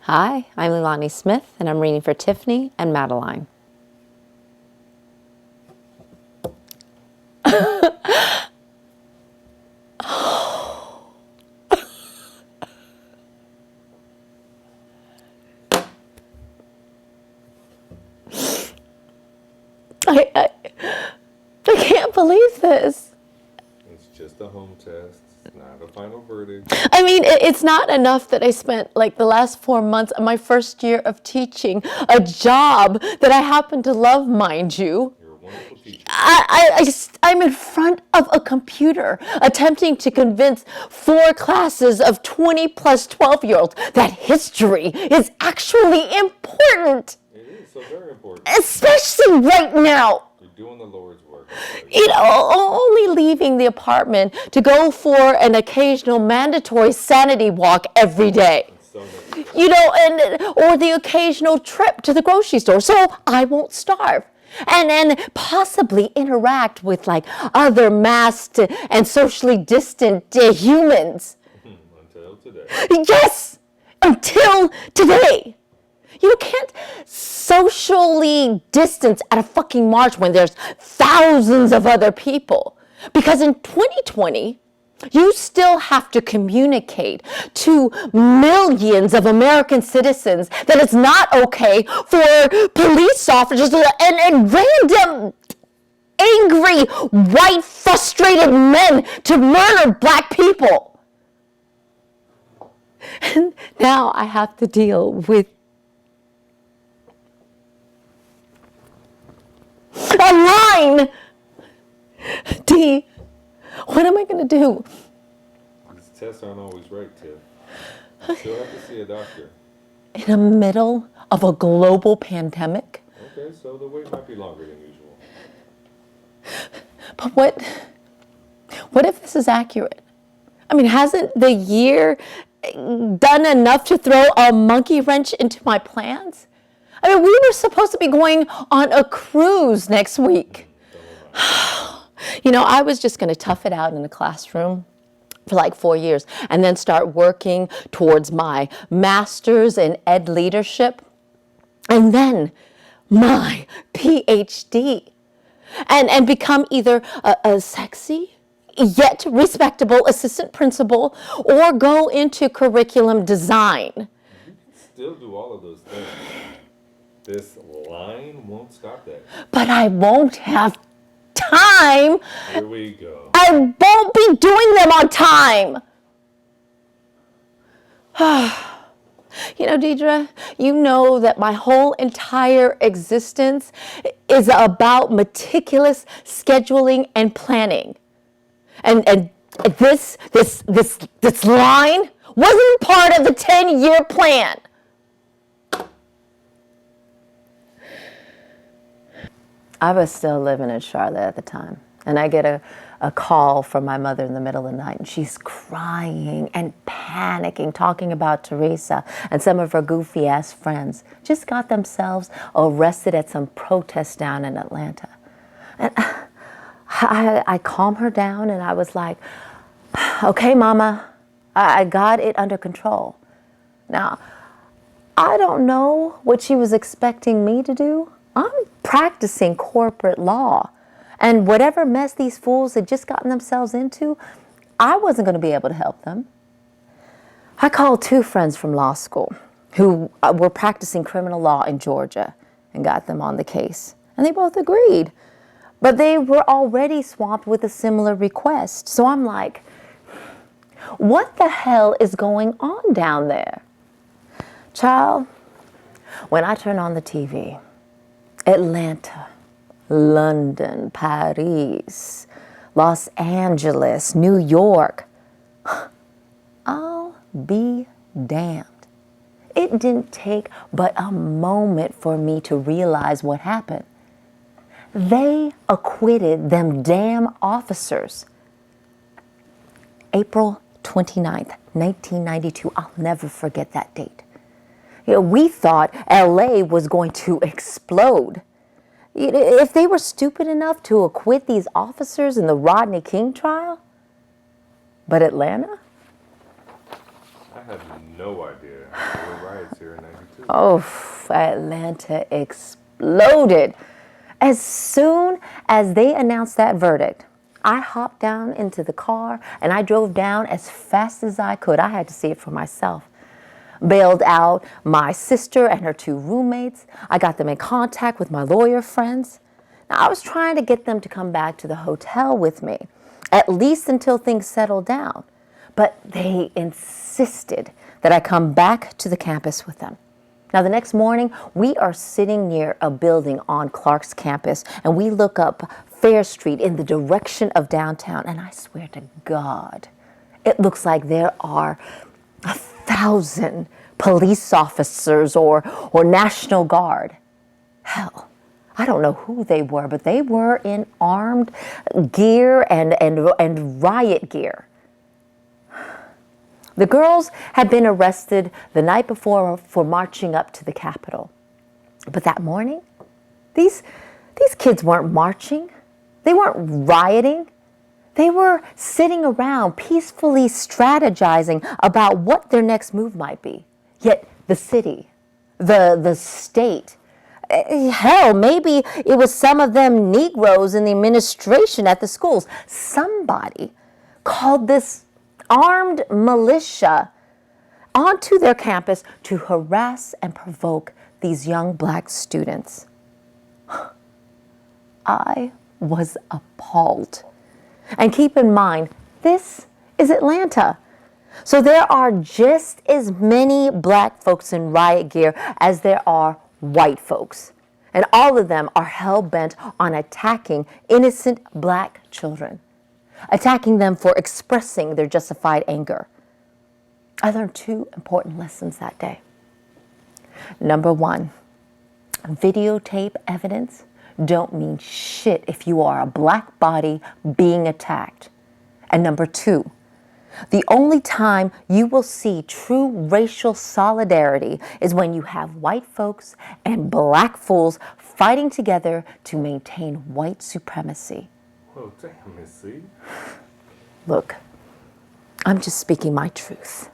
Hi, I'm Leilani Smith, and I'm reading for Tiffany and Madeline. I can't believe this. It's just a home test. It's not a final verdict. I mean, it's not enough that I spent like the last 4 months of my first year of teaching, a job that I happen to love, mind you. You're a wonderful teacher. I'm in front of a computer attempting to convince 4 classes of 20 plus 12-year-olds that history is actually important. It is so very important. Especially right now. You're doing the Lord's work. Only leaving the apartment to go for an occasional mandatory sanity walk every day. It's so necessary. Or the occasional trip to the grocery store, so I won't starve. And possibly interact with like other masked and socially distant humans. Until today. Yes, until today. You can't socially distance at a fucking march when there's thousands of other people. Because in 2020, you still have to communicate to millions of American citizens that it's not okay for police officers and random angry, white, frustrated men to murder black people. And now I have to deal with a line. D, what am I going to do? These tests aren't always right, Tiff. You still have to see a doctor. In the middle of a global pandemic? Okay, so the wait might be longer than usual. But what if this is accurate? I mean, hasn't the year done enough to throw a monkey wrench into my plans? I mean, we were supposed to be going on a cruise next week. I was just going to tough it out in the classroom for like 4 years and then start working towards my master's in ed leadership and then my PhD and become either a sexy yet respectable assistant principal or go into curriculum design. You can still do all of those things. This line won't stop that. But I won't have time. Here we go. I won't be doing them on time. Deidre, you know that my whole entire existence is about meticulous scheduling and planning. And this line wasn't part of the 10-year plan. I was still living in Charlotte at the time, and I get a call from my mother in the middle of the night, and she's crying and panicking, talking about Teresa and some of her goofy-ass friends just got themselves arrested at some protest down in Atlanta. And I calmed her down, and I was like, okay, Mama, I got it under control. Now, I don't know what she was expecting me to do. I'm practicing corporate law. And whatever mess these fools had just gotten themselves into, I wasn't going to be able to help them. I called 2 friends from law school who were practicing criminal law in Georgia and got them on the case. And they both agreed. But they were already swamped with a similar request. So I'm like, what the hell is going on down there? Child, when I turn on the TV, Atlanta, London, Paris, Los Angeles, New York, I'll be damned. It didn't take but a moment for me to realize what happened. They acquitted them damn officers. April 29th, 1992. I'll never forget that date. We thought LA was going to explode. If they were stupid enough to acquit these officers in the Rodney King trial. But Atlanta? I had no idea there were riots here in Oh, Atlanta exploded. As soon as they announced that verdict, I hopped down into the car and I drove down as fast as I could. I had to see it for myself. Bailed out my sister and her two roommates. I got them in contact with my lawyer friends. Now, I was trying to get them to come back to the hotel with me, at least until things settled down. But they insisted that I come back to the campus with them. Now, the next morning, we are sitting near a building on Clark's campus, and we look up Fair Street in the direction of downtown, and I swear to God, it looks like there are 1,000 police officers or National Guard. Hell, I don't know who they were, but they were in armed gear and riot gear. The girls had been arrested the night before for marching up to the Capitol. But that morning, these kids weren't marching. They weren't rioting. They were sitting around peacefully strategizing about what their next move might be. Yet the city, the state, hell, maybe it was some of them Negroes in the administration at the schools. Somebody called this armed militia onto their campus to harass and provoke these young black students. I was appalled. And keep in mind, this is Atlanta. So there are just as many black folks in riot gear as there are white folks. And all of them are hell-bent on attacking innocent black children, attacking them for expressing their justified anger. I learned two important lessons that day. Number one, videotape evidence don't mean shit if you are a black body being attacked. And number two, the only time you will see true racial solidarity is when you have white folks and black fools fighting together to maintain white supremacy. Well, damn, Miss C. Look, I'm just speaking my truth.